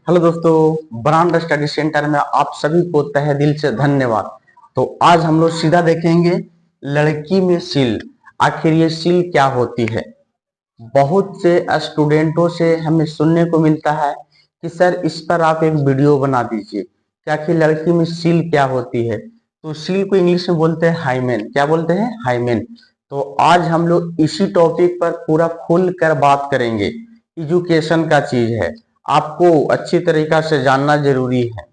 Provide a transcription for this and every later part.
Hello दोस्तों, brand study centre में आप सभी को तहे दिल से धन्यवाद। तो आज हम लोग सीधा देखेंगे लड़की में सील। आखिर ये सील क्या होती है। बहुत से स्टूडेंटों से हमें सुनने को मिलता है कि सर इस पर आप एक वीडियो बना दीजिए कि आखिर लड़की में सील क्या होती है। तो सील को इंग्लिश में बोलते हैं हाइमेन। क्या बोलते हैं? हाइमेन। तो आज हम लोग इसी टॉपिक पर पूरा खुल कर बात करेंगे। एजुकेशन का चीज है, आपको अच्छी तरीका से जानना जरूरी है।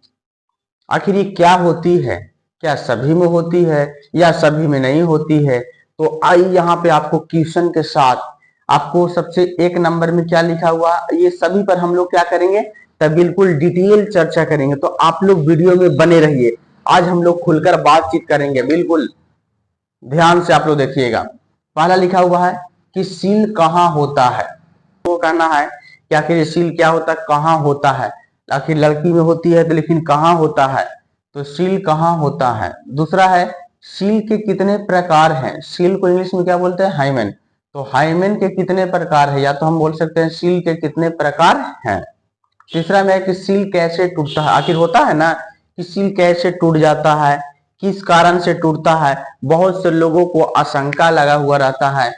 आखिर ये क्या होती है, क्या सभी में होती है या सभी में नहीं होती है। तो आई यहाँ पे आपको क्वेश्चन के साथ आपको सबसे एक नंबर में क्या लिखा हुआ, ये सभी पर हम लोग क्या करेंगे तब बिल्कुल डिटेल चर्चा करेंगे। तो आप लोग वीडियो में बने रहिए। आज हम लोग खुलकर बातचीत करेंगे, बिल्कुल ध्यान से आप लोग देखिएगा। पहला लिखा हुआ है कि सील कहाँ होता है। तो कहना है कि आखिर ये सील क्या होता है, कहाँ होता है। आखिर लड़की में होती है तो लेकिन कहाँ होता है, तो सील कहाँ होता है। दूसरा है सील के कितने प्रकार हैं। सील को इंग्लिश में क्या बोलते हैं? हाइमेन। तो हाइमेन के कितने प्रकार है, या तो हम बोल सकते हैं सील के कितने प्रकार हैं। तीसरा में है कि सील कैसे टूटता है। आखिर होता है ना कि सील कैसे टूट जाता है, किस कारण से टूटता है, बहुत से लोगों को आशंका लगा हुआ रहता है।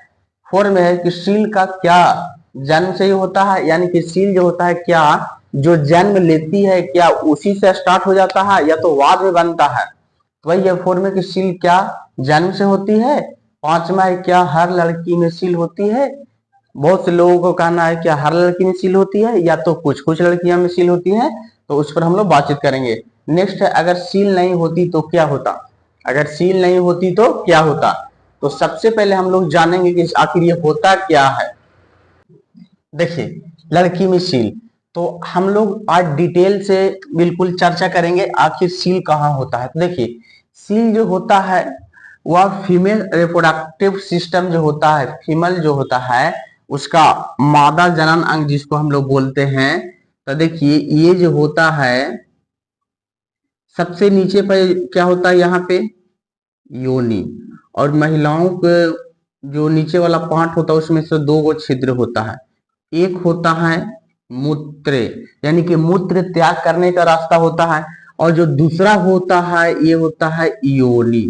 फोर में है कि सील का क्या जन्म से ही होता है, यानी कि सील जो होता है क्या जो जन्म लेती है क्या उसी से स्टार्ट हो जाता है या तो बाद में बनता है। तो वही है फोर में कि सील क्या जन्म से होती है। पांचवा है क्या हर लड़की में सील होती है। बहुत से लोगों को कहना है क्या हर लड़की में सील होती है या तो कुछ कुछ लड़कियां में सील होती है। तो उस पर हम लोग बातचीत करेंगे। नेक्स्ट है अगर सील नहीं होती तो क्या होता। अगर सील नहीं होती तो क्या होता। तो सबसे पहले हम लोग जानेंगे कि आखिर ये होता क्या है। देखिए लड़की में सील, तो हम लोग आज डिटेल से बिल्कुल चर्चा करेंगे आखिर सील कहाँ होता है। तो देखिए सील जो होता है वह फीमेल रिप्रोडक्टिव सिस्टम जो होता है, फीमेल जो होता है उसका मादा जनन अंग जिसको हम लोग बोलते हैं। तो देखिए ये जो होता है सबसे नीचे पर क्या होता है, यहाँ पे योनि। और महिलाओं के जो नीचे वाला पार्ट होता है उसमें से दो गो छिद्र होता है। एक होता है मूत्र, यानी कि मूत्र त्याग करने का रास्ता होता है। और जो दूसरा होता है ये होता है योनि।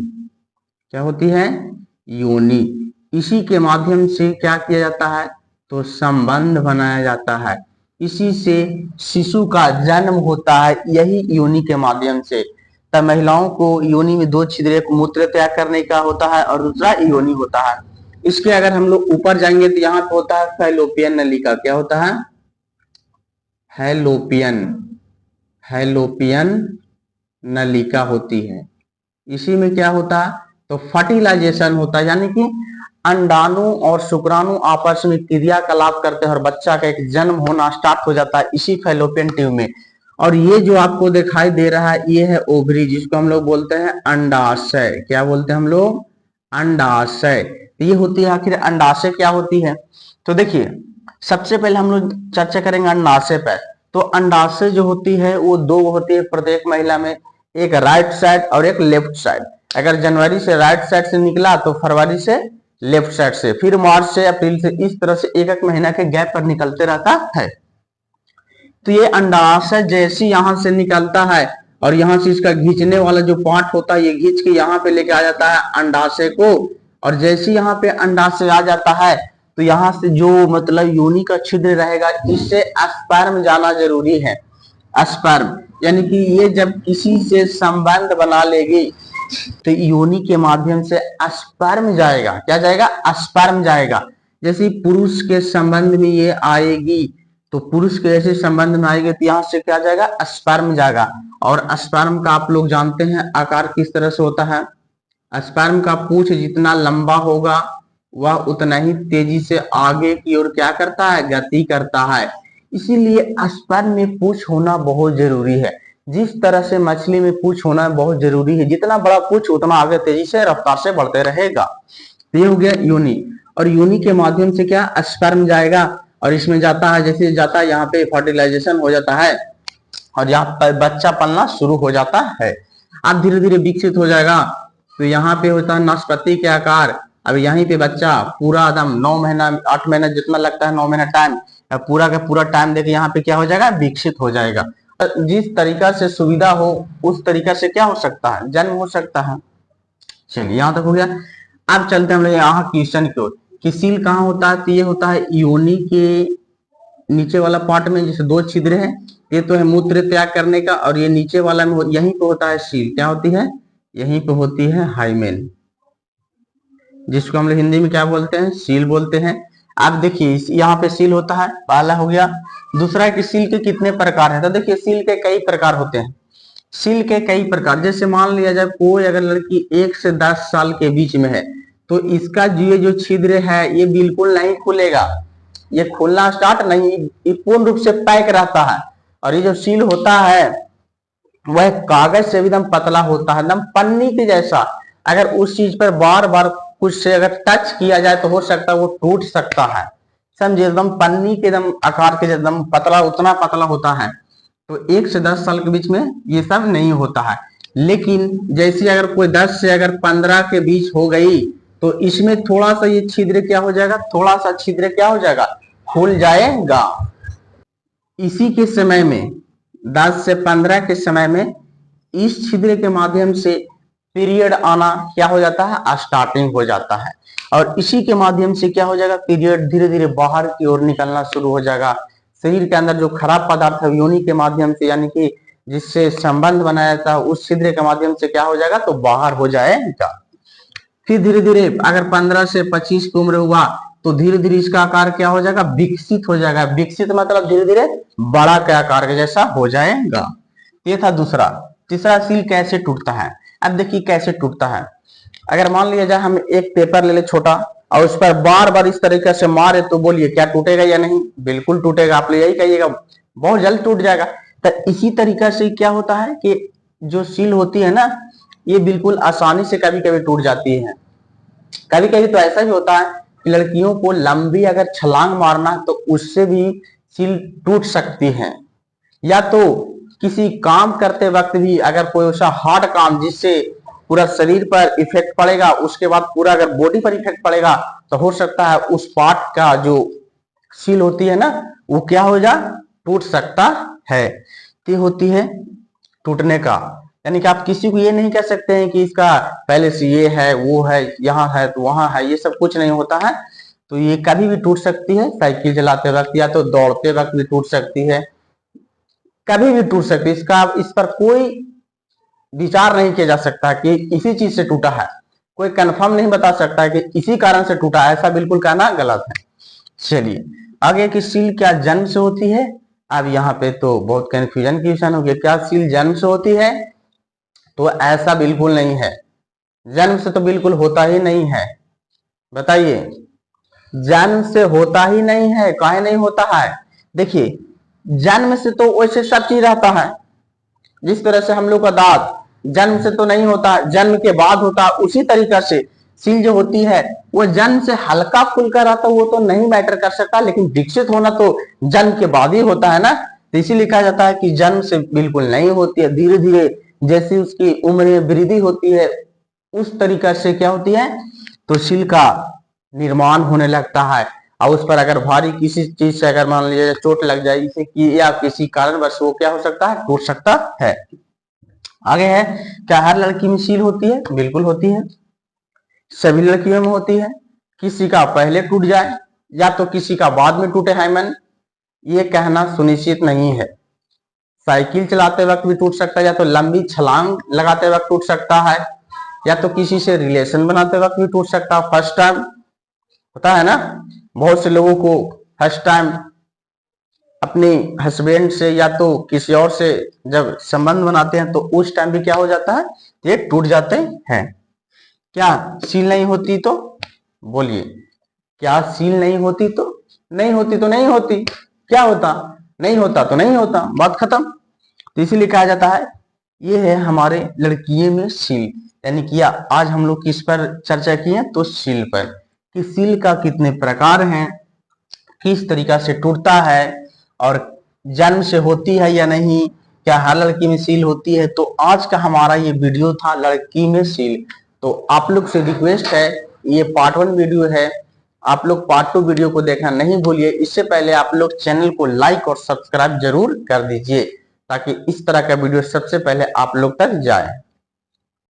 क्या होती है? योनि। इसी के माध्यम से क्या किया जाता है, तो संबंध बनाया जाता है। इसी से शिशु का जन्म होता है, यही योनि के माध्यम से। तब महिलाओं को योनि में दो छिद्र, एक मूत्र त्याग करने का होता है और दूसरा योनि होता है। इसके अगर हम लोग ऊपर जाएंगे तो यहाँ पे होता है फैलोपियन नलिका। क्या होता है? हैलोपियन, हैलोपियन नलिका होती है। इसी में क्या होता है, तो फर्टिलाइजेशन होता है, यानी कि अंडाणु और शुक्राणु आपस में क्रियाकलाप करते हैं और बच्चा का एक जन्म होना स्टार्ट हो जाता है इसी फैलोपियन ट्यूब में। और ये जो आपको दिखाई दे रहा है ये है ओवरी, जिसको हम लोग बोलते हैं अंडाशय। क्या बोलते हैं हम लोग? अंडाशय। ये होती है आखिर अंडाशय क्या होती है। तो देखिए सबसे पहले हम लोग चर्चा करेंगे अंडाशय पर। तो अंडाशय जो होती है वो दो होती है प्रत्येक महिला में, एक राइट साइड और एक लेफ्ट साइड। अगर जनवरी से राइट साइड से निकला तो फरवरी से लेफ्ट साइड से, फिर मार्च से अप्रैल से, इस तरह से एक एक महीना के गैप पर निकलते रहता है। तो ये अंडाशय जैसे यहां से निकलता है और यहाँ से इसका खींचने वाला जो पार्ट होता है ये खींच के यहाँ पे लेके आ जाता है अंडाशय को। और जैसे यहाँ पे अंडाशय आ जाता है तो यहाँ से जो मतलब योनि का छिद्र रहेगा इससे स्पर्म जाना जरूरी है। स्पर्म यानी कि ये जब किसी से संबंध बना लेगी तो योनि के माध्यम से स्पर्म जाएगा। क्या जाएगा? स्पर्म जाएगा। जैसे पुरुष के संबंध में ये आएगी तो पुरुष के ऐसे संबंध में आएगी तो यहाँ से क्या जाएगा? स्पर्म जाएगा। और स्पर्म का आप लोग जानते हैं आकार किस तरह से होता है। स्पर्म का पूंछ जितना लंबा होगा वह उतना ही तेजी से आगे की ओर क्या करता है? गति करता है। इसीलिए स्पर्म में पूंछ होना बहुत जरूरी है। जिस तरह से मछली में पूंछ होना बहुत जरूरी है, जितना बड़ा पूंछ उतना आगे तेजी से रफ्तार से बढ़ते रहेगा। ये हो गया योनि। और योनि के माध्यम से क्या? स्पर्म जाएगा और इसमें जाता है, जैसे जाता है यहाँ पे फर्टिलाइजेशन हो जाता है और यहाँ पर बच्चा पलना शुरू हो जाता है। अब धीरे धीरे विकसित हो जाएगा। तो यहाँ पे होता है नाशपाती के आकार। अब यहीं पे बच्चा पूरा एकदम 9 महीना 8 महीना जितना लगता है 9 महीना टाइम, पूरा का पूरा टाइम देके यहाँ पे क्या हो जाएगा, विकसित हो जाएगा। जिस तरीका से सुविधा हो उस तरीका से क्या हो सकता है, जन्म हो सकता है। चलिए यहाँ तक हो गया। अब चलते हैं हम लोग यहाँ क्वेश्चन की ओर कि सील कहाँ होता है। तो ये होता है योनि के नीचे वाला पार्ट में, जैसे दो छिद्र है, ये तो है मूत्र त्याग करने का, और ये नीचे वाला में यहीं पे होता है सील। क्या होती है, यहीं पे होती है हाइमेन, जिसको हम लोग हिंदी में क्या बोलते हैं, सील बोलते हैं। अब देखिए यहाँ पे सील होता है, पहला हो गया। दूसरा कि सील के कितने प्रकार हैं। तो देखिए सील के कई प्रकार होते हैं। सील के कई प्रकार, जैसे मान लिया जाए कोई अगर लड़की 1 से 10 साल के बीच में है तो इसका ये जो छिद्र है ये बिल्कुल नहीं खुलेगा, ये खुलना स्टार्ट नहीं, ये पूर्ण रूप से पैक रहता है। और ये जो सील होता है वह कागज से एकदम पतला होता है, एकदम पन्नी के जैसा। अगर उस चीज पर बार बार कुछ से अगर टच किया जाए तो हो सकता है वो टूट सकता है, समझे। एकदम पन्नी के एकदम आकार के एकदम पतला, उतना पतला होता है। तो 1 से 10 साल के बीच में ये सब नहीं होता है। लेकिन जैसे अगर कोई 10 से अगर 15 के बीच हो गई तो इसमें थोड़ा सा ये छिद्र क्या हो जाएगा, थोड़ा सा छिद्र क्या हो जाएगा, खुल जाएगा। इसी के समय में 10 से 15 के समय में इस छिद्र के माध्यम से पीरियड आना क्या हो जाता है, स्टार्टिंग हो जाता है। और इसी के माध्यम से क्या हो जाएगा, पीरियड धीरे धीरे बाहर की ओर निकलना शुरू हो जाएगा। शरीर के अंदर जो खराब पदार्थ है योनि के माध्यम से, यानी कि जिससे संबंध बनाया था उस छिद्र के माध्यम से क्या हो जाएगा, तो बाहर हो जाएगा। फिर धीरे धीरे अगर 15 से 25 की उम्र हुआ तो धीरे धीरे इसका आकार क्या हो जाएगा, विकसित हो जाएगा। विकसित मतलब धीरे धीरे बड़ा के आकार के जैसा हो जाएगा। ये था दूसरा। तीसरा, सील कैसे टूटता है। अब देखिए कैसे टूटता है। अगर मान लिया जाए हम एक पेपर ले ले छोटा और उस पर बार बार इस तरीके से मारे तो बोलिए क्या टूटेगा या नहीं, बिल्कुल टूटेगा। आप यही कहिएगा बहुत जल्द टूट जाएगा। तो इसी तरीका से क्या होता है कि जो सील होती है ना, ये बिल्कुल आसानी से कभी कभी टूट जाती है। कभी कभी तो ऐसा भी होता है कि लड़कियों को लंबी अगर छलांग मारना तो उससे भी सील टूट सकती है। या तो किसी काम करते वक्त भी अगर कोई ऐसा हार्ड काम जिससे पूरा शरीर पर इफेक्ट पड़ेगा, उसके बाद पूरा अगर बॉडी पर इफेक्ट पड़ेगा तो हो सकता है उस पार्ट का जो सील होती है ना वो क्या हो जा, टूट सकता है। ये होती है टूटने का, यानी कि आप किसी को ये नहीं कह सकते हैं कि इसका पहले से ये है वो है, यहाँ है तो वहां है, ये सब कुछ नहीं होता है। तो ये कभी भी टूट सकती है, साइकिल चलाते वक्त या तो दौड़ते वक्त भी टूट सकती है, कभी भी टूट सकती है। इसका इस पर कोई विचार नहीं किया जा सकता कि इसी चीज से टूटा है। कोई कंफर्म नहीं बता सकता है कि इसी कारण से टूटा है, ऐसा बिल्कुल कहना गलत है। चलिए आगे की सील क्या जन्म से होती है। अब यहाँ पे तो बहुत कंफ्यूजन की विषय हो गया, क्या सील जन्म से होती है। तो ऐसा बिल्कुल नहीं है, जन्म से तो बिल्कुल होता ही नहीं है। बताइए, जन्म से होता ही नहीं है। काहे नहीं होता है, देखिए जन्म से तो वैसे सब चीज रहता है। जिस तरह से हम लोग का दांत जन्म से तो नहीं होता, जन्म के बाद होता, उसी तरीका से सील जो होती है वो जन्म से हल्का फुल्का रहता, वो तो नहीं मैटर कर सकता। लेकिन विकसित होना तो जन्म के बाद ही होता है ना। तो इसीलिए कहा जाता है कि जन्म से बिल्कुल नहीं होती है, धीरे धीरे जैसी उसकी उम्र में वृद्धि होती है उस तरीका से क्या होती है, तो सील का निर्माण होने लगता है। और उस पर अगर भारी किसी चीज से अगर मान लीजिए चोट लग जाए इसे कि या किसी कारणवश वो क्या हो सकता है, टूट सकता है। आगे है, क्या हर लड़की में सील होती है। बिल्कुल होती है, सभी लड़कियों में होती है। किसी का पहले टूट जाए या तो किसी का बाद में टूटे हाइमन, ये कहना सुनिश्चित नहीं है। साइकिल चलाते वक्त भी टूट सकता है, या तो लंबी छलांग लगाते वक्त टूट सकता है, या तो किसी से रिलेशन बनाते वक्त भी टूट सकता है। फर्स्ट टाइम होता है ना, बहुत से लोगों को फर्स्ट टाइम अपने हस्बैंड से या तो किसी और से जब संबंध बनाते हैं तो उस टाइम भी क्या हो जाता है, ये टूट जाते हैं। क्या सील नहीं होती तो बोलिए, क्या सील नहीं होती तो नहीं होती, तो नहीं होती। क्या होता, नहीं होता तो नहीं होता, बात खत्म। तो इसीलिए कहा जाता है ये है हमारे लड़कियों में सील। यानी कि आज हम लोग किस पर चर्चा किए, तो सील पर, कि सील का कितने प्रकार हैं, किस तरीका से टूटता है, और जन्म से होती है या नहीं, क्या हर लड़की में सील होती है। तो आज का हमारा ये वीडियो था लड़की में सील। तो आप लोग से रिक्वेस्ट है, ये पार्ट 1 वीडियो है, आप लोग पार्ट 2 वीडियो को देखना नहीं भूलिए। इससे पहले आप लोग चैनल को लाइक और सब्सक्राइब जरूर कर दीजिए ताकि इस तरह का वीडियो सबसे पहले आप लोग तक जाए।